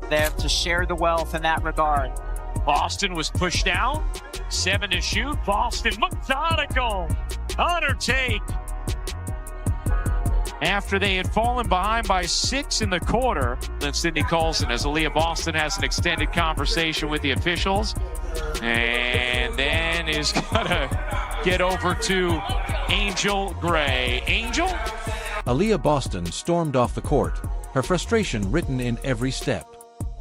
there to share the wealth in that regard. Boston was pushed down. 7 to shoot. Boston methodical. On her take. After they had fallen behind by 6 in the quarter, then Sydney Colson, as Aliyah Boston has an extended conversation with the officials, and then is gonna get over to Angel Gray. Angel? Aliyah Boston stormed off the court, her frustration written in every step.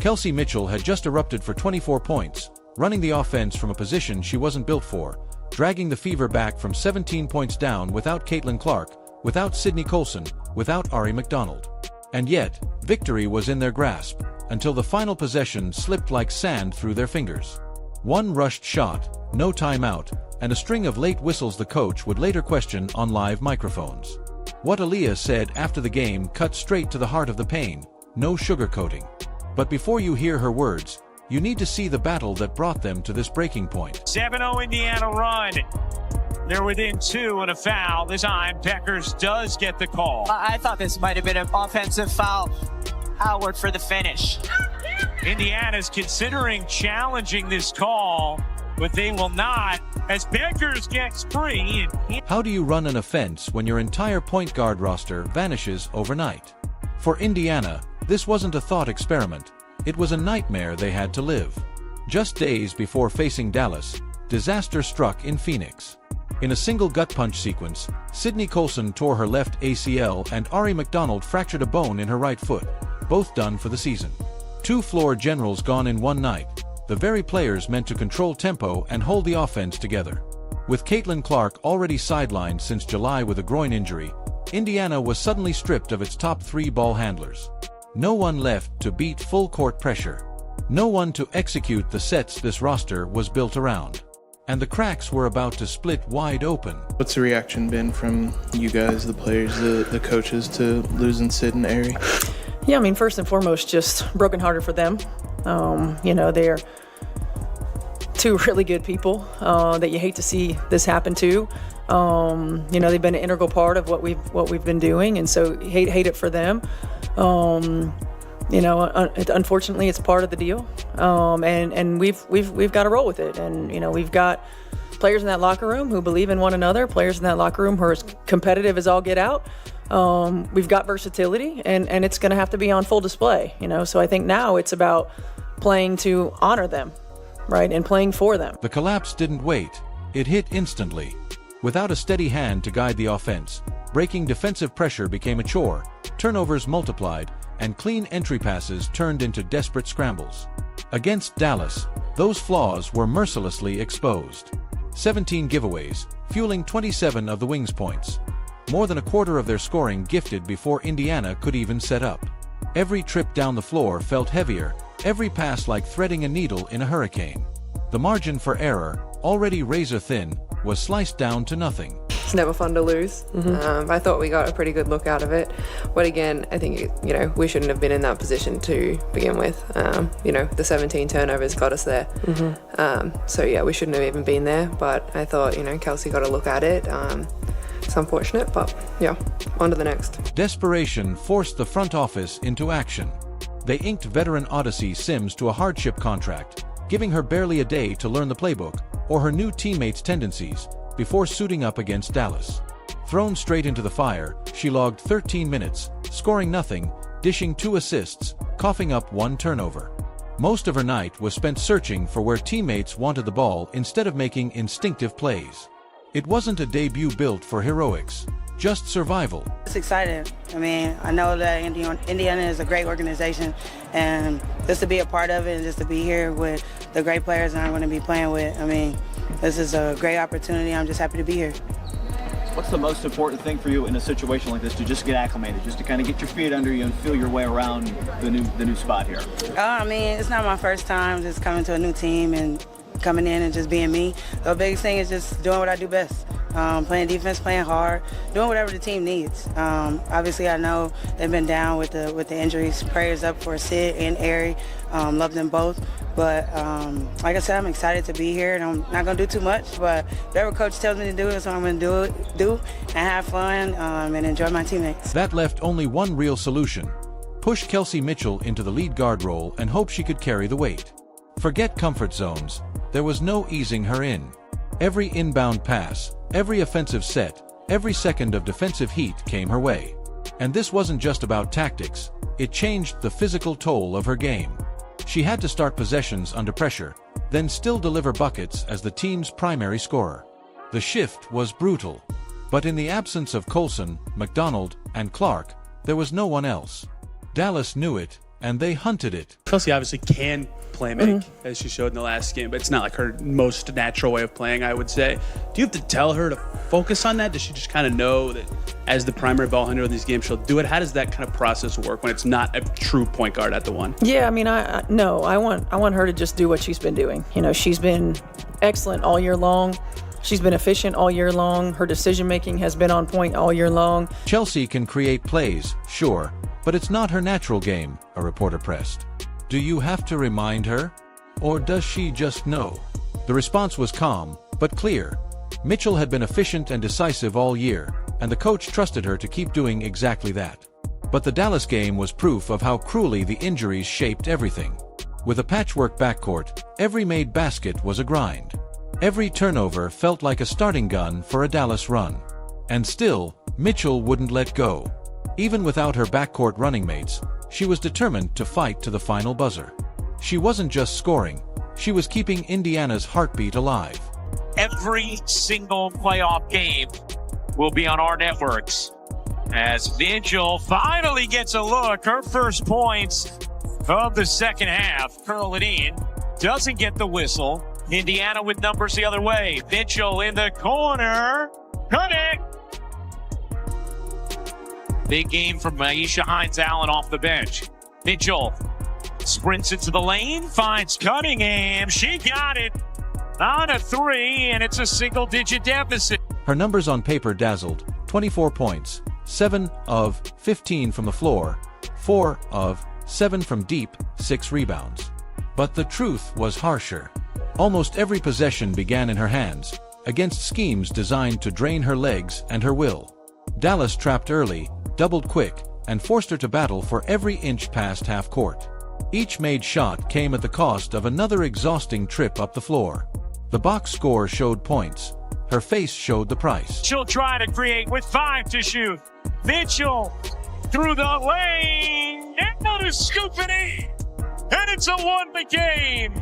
Kelsey Mitchell had just erupted for 24 points, running the offense from a position she wasn't built for, dragging the Fever back from 17 points down without Caitlin Clark, without Sydney Colson, without Ari McDonald. And yet, victory was in their grasp, until the final possession slipped like sand through their fingers. One rushed shot, no timeout, and a string of late whistles the coach would later question on live microphones. What Aliyah said after the game cut straight to the heart of the pain, no sugarcoating. But before you hear her words, you need to see the battle that brought them to this breaking point. 7-0 Indiana run. They're within 2 and a foul. This time, Peckers does get the call. I thought this might have been an offensive foul. Howard for the finish. Indiana's considering challenging this call, but they will not, as Peckers gets free. How do you run an offense when your entire point guard roster vanishes overnight? For Indiana, this wasn't a thought experiment. It was a nightmare they had to live. Just days before facing Dallas, disaster struck in Phoenix. In a single gut punch sequence, Sydney Colson tore her left ACL and Ari McDonald fractured a bone in her right foot, both done for the season. 2 floor generals gone in one night, the very players meant to control tempo and hold the offense together. With Caitlin Clark already sidelined since July with a groin injury, Indiana was suddenly stripped of its top 3 ball handlers. No one left to beat full court pressure. No one to execute the sets this roster was built around. And the cracks were about to split wide open. What's the reaction been from you guys, the players, the coaches, to losing Sid and Ari? Yeah, I mean, first and foremost, just brokenhearted for them. They're 2 really good people that you hate to see this happen to. They've been an integral part of what we've been doing, and so hate it for them. Unfortunately, it's part of the deal, and we've got to roll with it. And we've got players in that locker room who believe in one another, players in that locker room who are as competitive as all get out. We've got versatility, and it's going to have to be on full display. So I think now it's about playing to honor them, right, and playing for them. The collapse didn't wait; it hit instantly. Without a steady hand to guide the offense, breaking defensive pressure became a chore, turnovers multiplied, and clean entry passes turned into desperate scrambles. Against Dallas, those flaws were mercilessly exposed. 17 giveaways, fueling 27 of the Wings' points. More than a quarter of their scoring gifted before Indiana could even set up. Every trip down the floor felt heavier, every pass like threading a needle in a hurricane. The margin for error, already razor-thin, was sliced down to nothing. It's never fun to lose. I thought we got a pretty good look out of it. But again, I think, we shouldn't have been in that position to begin with. The 17 turnovers got us there. We shouldn't have even been there. But I thought, Kelsey got a look at it. It's unfortunate, but yeah, on to the next. Desperation forced the front office into action. They inked veteran Odyssey Sims to a hardship contract, giving her barely a day to learn the playbook or her new teammates' tendencies before suiting up against Dallas. Thrown straight into the fire, she logged 13 minutes, scoring nothing, dishing 2 assists, coughing up 1 turnover. Most of her night was spent searching for where teammates wanted the ball instead of making instinctive plays. It wasn't a debut built for heroics, just survival. It's exciting. I know that Indiana is a great organization, and just to be a part of it and just to be here with the great players that I'm going to be playing with, this is a great opportunity. I'm just happy to be here. What's the most important thing for you in a situation like this to just get acclimated, just to kind of get your feet under you and feel your way around the new spot here? It's not my first time just coming to a new team and coming in and just being me. The biggest thing is just doing what I do best. Playing defense, playing hard, doing whatever the team needs. Obviously, I know they've been down with the injuries. Prayers up for Sid and Ari. Love them both. But like I said, I'm excited to be here, and I'm not going to do too much. But whatever coach tells me to do is what I'm going to do and have fun and enjoy my teammates. That left only one real solution: push Kelsey Mitchell into the lead guard role and hope she could carry the weight. Forget comfort zones, there was no easing her in. Every inbound pass, every offensive set, every second of defensive heat came her way. And this wasn't just about tactics, it changed the physical toll of her game. She had to start possessions under pressure, then still deliver buckets as the team's primary scorer. The shift was brutal. But in the absence of Colson, McDonald, and Clark, there was no one else. Dallas knew it, and they hunted it. Kelsey obviously can play make, as she showed in the last game, but it's not like her most natural way of playing, I would say. Do you have to tell her to focus on that? Does she just kind of know that as the primary ball handler in these games, she'll do it? How does that kind of process work when it's not a true point guard at the one? Yeah, I mean, I want her to just do what she's been doing. You know, she's been excellent all year long. She's been efficient all year long. Her decision-making has been on point all year long. Chelsea can create plays, sure, but it's not her natural game, a reporter pressed. Do you have to remind her? Or does she just know? The response was calm, but clear. Mitchell had been efficient and decisive all year, and the coach trusted her to keep doing exactly that. But the Dallas game was proof of how cruelly the injuries shaped everything. With a patchwork backcourt, every made basket was a grind. Every turnover felt like a starting gun for a Dallas run. And still, Mitchell wouldn't let go. Even without her backcourt running mates, she was determined to fight to the final buzzer. She wasn't just scoring, she was keeping Indiana's heartbeat alive. Every single playoff game will be on our networks. As Mitchell finally gets a look, her first points of the second half. Curl it in, doesn't get the whistle. Indiana with numbers the other way. Mitchell in the corner. Cut it! Big game from Aisha Hines-Allen off the bench. Mitchell sprints into the lane, finds Cunningham. She got it on a three, and it's a single-digit deficit. Her numbers on paper dazzled. 24 points, 7 of 15 from the floor, 4 of 7 from deep, 6 rebounds. But the truth was harsher. Almost every possession began in her hands, against schemes designed to drain her legs and her will. Dallas trapped early, doubled quick, and forced her to battle for every inch past half court. Each made shot came at the cost of another exhausting trip up the floor. The box score showed points. Her face showed the price. She'll try to create with 5 to shoot. Mitchell through the lane, and is scooping in, and it's a 1 game.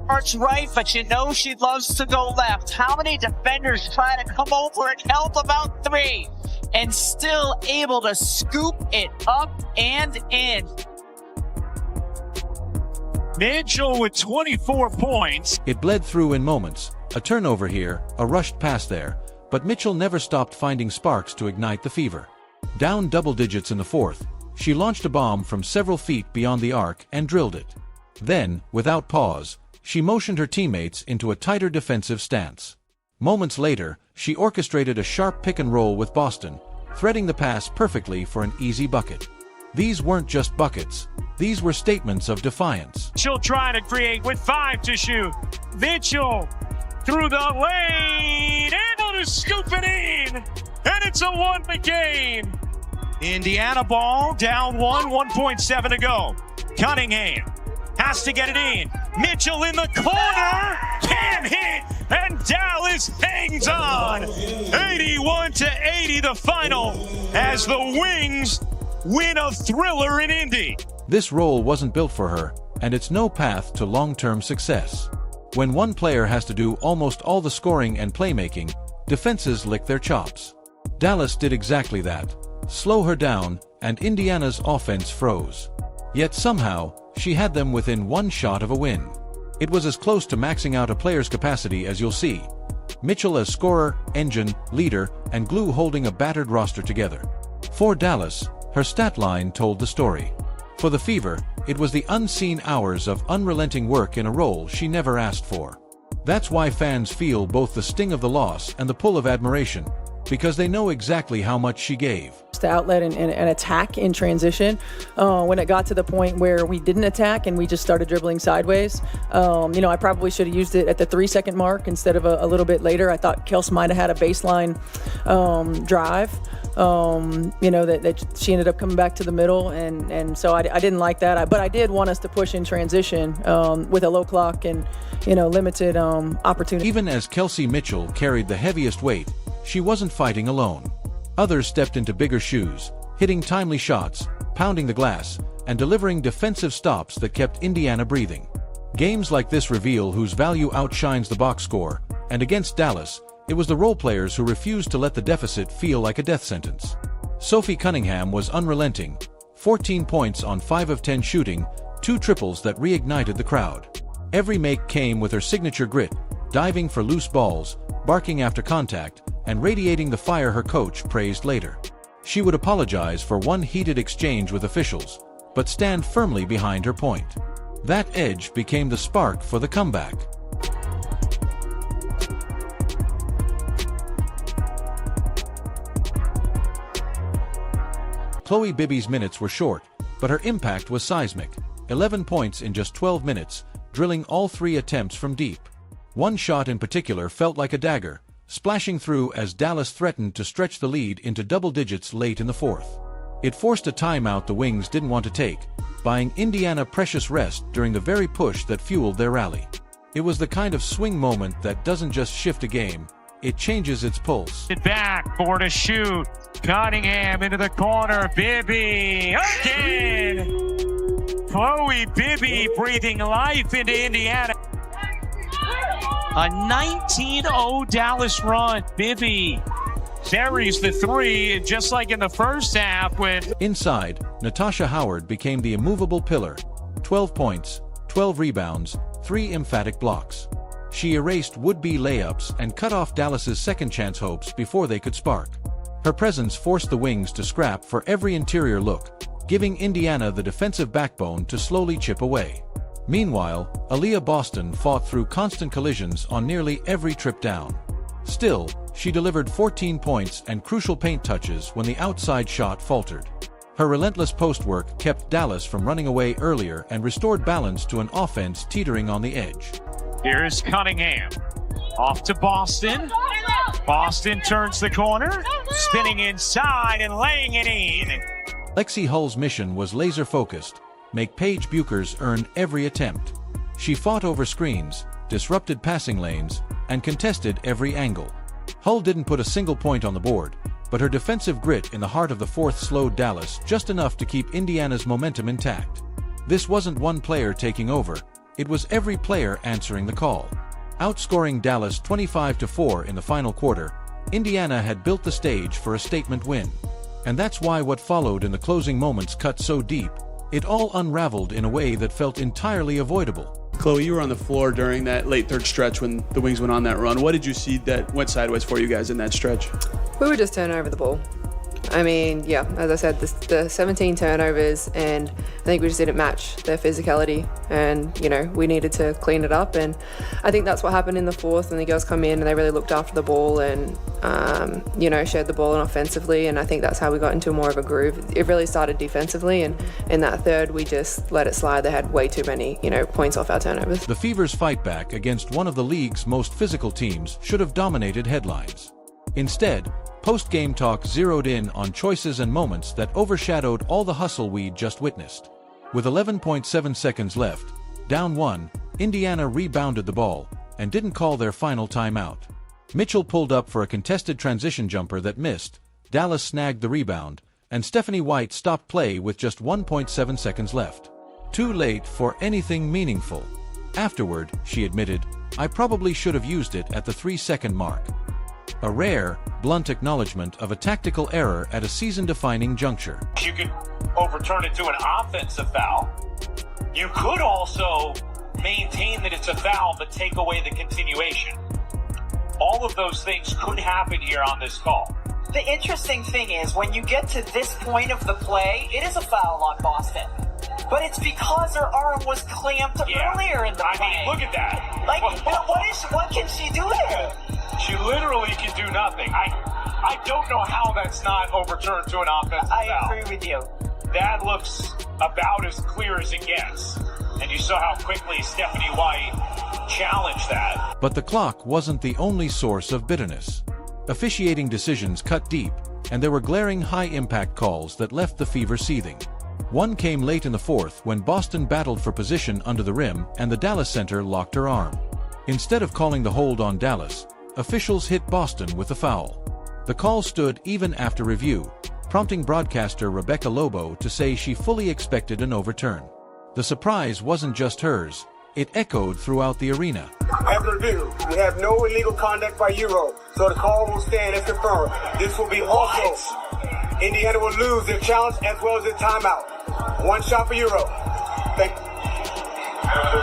Arch right, but you know she loves to go left. How many defenders try to come over and help about 3 and still able to scoop it up and in? Mitchell with 24 points. It bled through in moments. A turnover here, a rushed pass there, but Mitchell never stopped finding sparks to ignite the fever. Down double digits in the fourth, she launched a bomb from several feet beyond the arc and drilled it. Then, without pause, she motioned her teammates into a tighter defensive stance. Moments later, she orchestrated a sharp pick and roll with Boston, threading the pass perfectly for an easy bucket. These weren't just buckets, these were statements of defiance. She'll try to create with 5 to shoot. Mitchell through the lane, able to scoop it in, and it's a 1 game. Indiana ball, down 1.7 to go. Cunningham has to get it in. Mitchell in the corner, can hit, and Dallas hangs on. 81-80 the final as the Wings win a thriller in Indy. This role wasn't built for her, and it's no path to long-term success. When one player has to do almost all the scoring and playmaking, defenses lick their chops. Dallas did exactly that. Slow her down, and Indiana's offense froze. Yet somehow, she had them within 1 shot of a win. It was as close to maxing out a player's capacity as you'll see. Mitchell as scorer, engine, leader, and glue holding a battered roster together. For Dallas, her stat line told the story. For the Fever, it was the unseen hours of unrelenting work in a role she never asked for. That's why fans feel both the sting of the loss and the pull of admiration, because they know exactly how much she gave. to outlet and attack in transition. When it got to the point where we didn't attack and we just started dribbling sideways, I probably should have used it at the 3-second mark instead of a little bit later. I thought Kels might have had a baseline drive. That she ended up coming back to the middle, and so I didn't like that. But I did want us to push in transition with a low clock and limited opportunity. Even as Kelsey Mitchell carried the heaviest weight, she wasn't fighting alone. Others stepped into bigger shoes, hitting timely shots, pounding the glass, and delivering defensive stops that kept Indiana breathing. Games like this reveal whose value outshines the box score, and against Dallas, it was the role players who refused to let the deficit feel like a death sentence. Sophie Cunningham was unrelenting, 14 points on 5 of 10 shooting, 2 triples that reignited the crowd. Every make came with her signature grit, diving for loose balls, barking after contact, and radiating the fire her coach praised later. She would apologize for one heated exchange with officials, but stand firmly behind her point. That edge became the spark for the comeback. Chloe Bibby's minutes were short, but her impact was seismic. 11 points in just 12 minutes, drilling all 3 attempts from deep. One shot in particular felt like a dagger, splashing through as Dallas threatened to stretch the lead into double digits late in the fourth. It forced a timeout the Wings didn't want to take, buying Indiana precious rest during the very push that fueled their rally. It was the kind of swing moment that doesn't just shift a game, it changes its pulse. Back for to shoot. Cunningham into the corner. Bibby again. Chloe Bibby breathing life into Indiana. A 19-0 Dallas run. Bibby buries the 3, just like in the first half with... Inside, Natasha Howard became the immovable pillar. 12 points, 12 rebounds, 3 emphatic blocks. She erased would-be layups and cut off Dallas's second-chance hopes before they could spark. Her presence forced the Wings to scrap for every interior look, giving Indiana the defensive backbone to slowly chip away. Meanwhile, Aliyah Boston fought through constant collisions on nearly every trip down. Still, she delivered 14 points and crucial paint touches when the outside shot faltered. Her relentless post work kept Dallas from running away earlier and restored balance to an offense teetering on the edge. Here's Cunningham. Off to Boston. Boston turns the corner, spinning inside and laying it in. Lexi Hull's mission was laser-focused, make Paige Buchers earn every attempt. She fought over screens, disrupted passing lanes, and contested every angle. Hull didn't put a single point on the board, but her defensive grit in the heart of the fourth slowed Dallas just enough to keep Indiana's momentum intact. This wasn't one player taking over, it was every player answering the call. Outscoring Dallas 25-4 in the final quarter, Indiana had built the stage for a statement win. And that's why what followed in the closing moments cut so deep. It all unraveled in a way that felt entirely avoidable. Chloe, you were on the floor during that late third stretch when the Wings went on that run. What did you see that went sideways for you guys in that stretch? We were just turning over the ball. I mean, yeah, as I said, the 17 turnovers, and I think we just didn't match their physicality, and, we needed to clean it up, and I think that's what happened in the fourth, and the girls come in and they really looked after the ball and, shared the ball offensively, and I think that's how we got into more of a groove. It really started defensively, and in that third, we just let it slide. They had way too many, points off our turnovers. The Fever's fight back against one of the league's most physical teams should have dominated headlines. Instead, post-game talk zeroed in on choices and moments that overshadowed all the hustle we'd just witnessed. With 11.7 seconds left, down 1, Indiana rebounded the ball and didn't call their final timeout. Mitchell pulled up for a contested transition jumper that missed, Dallas snagged the rebound, and Stephanie White stopped play with just 1.7 seconds left. Too late for anything meaningful. Afterward, she admitted, "I probably should have used it at the 3-second mark." A rare, blunt acknowledgement of a tactical error at a season-defining juncture. You could overturn it to an offensive foul. You could also maintain that it's a foul but take away the continuation. All of those things could happen here on this call. The interesting thing is, when you get to this point of the play, it is a foul on Boston. But it's because her arm was clamped earlier in the play. I mean, look at that. What can she do there? She literally can do nothing. I don't know how that's not overturned to an offensive foul. I agree with you. That looks about as clear as it gets. And you saw how quickly Stephanie White challenged that. But the clock wasn't the only source of bitterness. Officiating decisions cut deep, and there were glaring high-impact calls that left the Fever seething. One came late in the fourth when Boston battled for position under the rim and the Dallas center locked her arm. Instead of calling the hold on Dallas, officials hit Boston with a foul. The call stood even after review, prompting broadcaster Rebecca Lobo to say she fully expected an overturn. The surprise wasn't just hers, it echoed throughout the arena. After review, we have no illegal conduct by Euro, so the call will stand as confirmed. This will be also. Indiana will lose their challenge as well as their timeout. One shot for Euro. Thank you.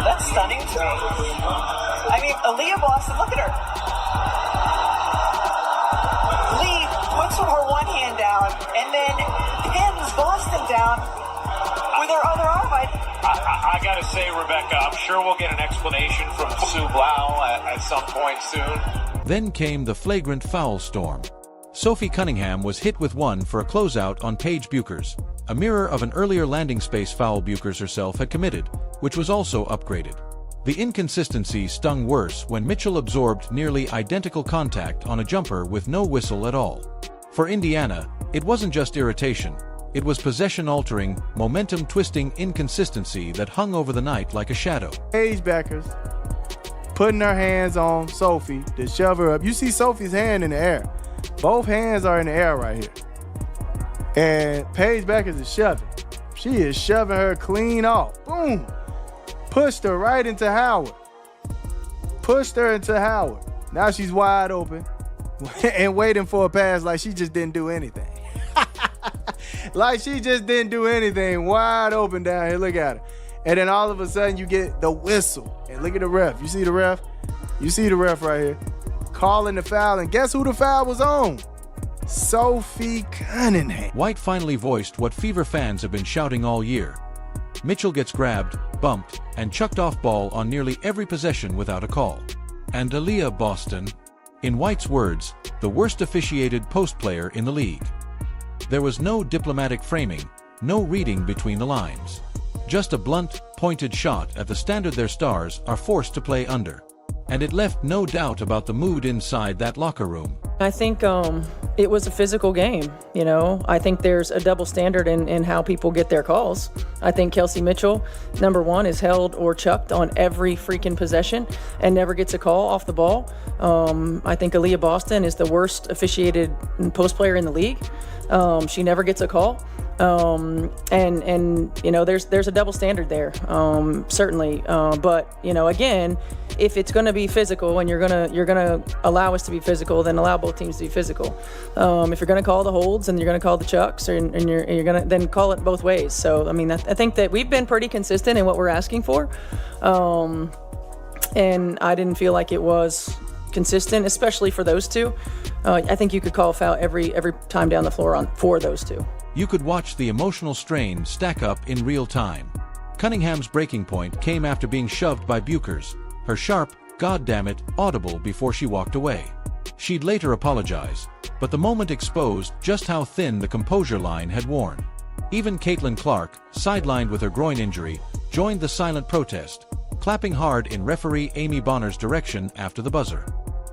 That's stunning to me. I mean, Aliyah Boston, look at her. Lee puts her one hand down and then pins Boston down with her other arm. I gotta say, Rebecca, I'm sure we'll get an explanation from Sue Blau at some point soon. Then came the flagrant foul storm. Sophie Cunningham was hit with one for a closeout on Paige Buchers, a mirror of an earlier landing space foul Buchers herself had committed, which was also upgraded. The inconsistency stung worse when Mitchell absorbed nearly identical contact on a jumper with no whistle at all. For Indiana, it wasn't just irritation, it was possession-altering, momentum-twisting inconsistency that hung over the night like a shadow. Paige Buchers putting her hands on Sophie to shove her up. You see Sophie's hand in the air. Both hands are in the air right here. And Paige Buchers is shoving. She is shoving her clean off. Boom. Pushed her right into Howard. Pushed her into Howard. Now she's wide open and waiting for a pass like she just didn't do anything. Like she just didn't do anything. Wide open down here. Look at her. And then all of a sudden you get the whistle. And look at the ref. You see the ref? You see the ref right here. Calling the foul. And guess who the foul was on? Sophie Cunningham. White finally voiced what Fever fans have been shouting all year. Mitchell gets grabbed, bumped, and chucked off ball on nearly every possession without a call. And Aliyah Boston, in White's words, the worst officiated post player in the league. There was no diplomatic framing, no reading between the lines. Just a blunt, pointed shot at the standard their stars are forced to play under. And it left no doubt about the mood inside that locker room. I think it was a physical game, you know. I think there's a double standard in how people get their calls. I think Kelsey Mitchell, number one, is held or chucked on every freaking possession and never gets a call off the ball. I think Aliyah Boston is the worst officiated post player in the league. She never gets a call. And you know, there's a double standard there, certainly. But you know, again, if it's going to be physical and you're gonna allow us to be physical, then allow both teams to be physical. If you're going to call the holds and you're going to call the chucks, and you're going to then call it both ways. So I mean, I think that we've been pretty consistent in what we're asking for, and I didn't feel like it was consistent, especially for those two. I think you could call a foul every time down the floor for those two. You could watch the emotional strain stack up in real time. Cunningham's breaking point came after being shoved by Buchers, her sharp, "goddammit," audible before she walked away. She'd later apologize, but the moment exposed just how thin the composure line had worn. Even Caitlin Clark, sidelined with her groin injury, joined the silent protest, clapping hard in referee Amy Bonner's direction after the buzzer.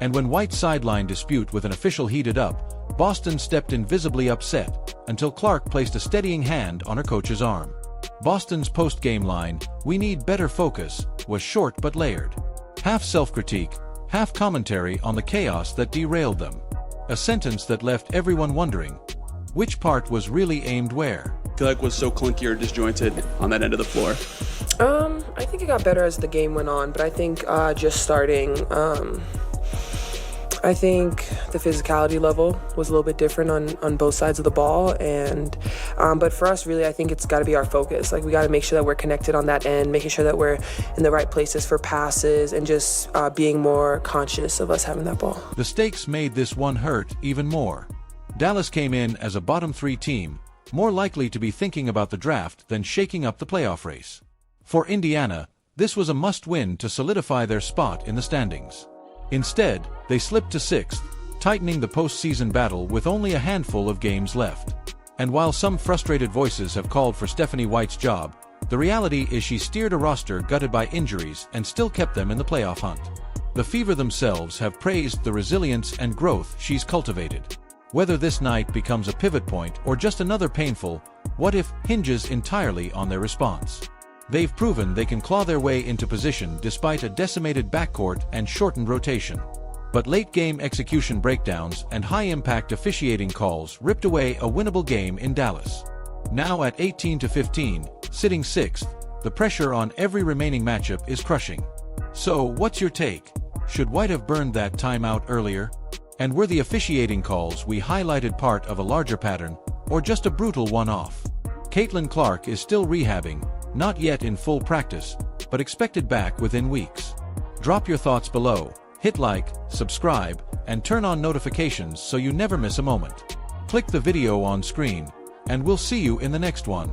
And when White's sideline dispute with an official heated up, Boston stepped in visibly upset, until Clark placed a steadying hand on her coach's arm. Boston's post-game line, "We need better focus," was short but layered. Half self-critique, half commentary on the chaos that derailed them. A sentence that left everyone wondering, which part was really aimed where? I feel like was so clunky or disjointed on that end of the floor. I think it got better as the game went on, but I think just starting, I think the physicality level was a little bit different on both sides of the ball, and but for us, really, I think it's got to be our focus. Like, we got to make sure that we're connected on that end, making sure that we're in the right places for passes, and just being more conscious of us having that ball. The stakes made this one hurt even more. Dallas came in as a bottom three team, more likely to be thinking about the draft than shaking up the playoff race. For Indiana, this was a must-win to solidify their spot in the standings. Instead, they slipped to 6th, tightening the postseason battle with only a handful of games left. And while some frustrated voices have called for Stephanie White's job, the reality is she steered a roster gutted by injuries and still kept them in the playoff hunt. The Fever themselves have praised the resilience and growth she's cultivated. Whether this night becomes a pivot point or just another painful what if hinges entirely on their response. They've proven they can claw their way into position despite a decimated backcourt and shortened rotation. But late-game execution breakdowns and high-impact officiating calls ripped away a winnable game in Dallas. Now at 18-15, sitting 6th, the pressure on every remaining matchup is crushing. So, what's your take? Should White have burned that timeout earlier? And were the officiating calls we highlighted part of a larger pattern, or just a brutal one-off? Caitlin Clark is still rehabbing, not yet in full practice, but expected back within weeks. Drop your thoughts below, hit like, subscribe, and turn on notifications so you never miss a moment. Click the video on screen, and we'll see you in the next one.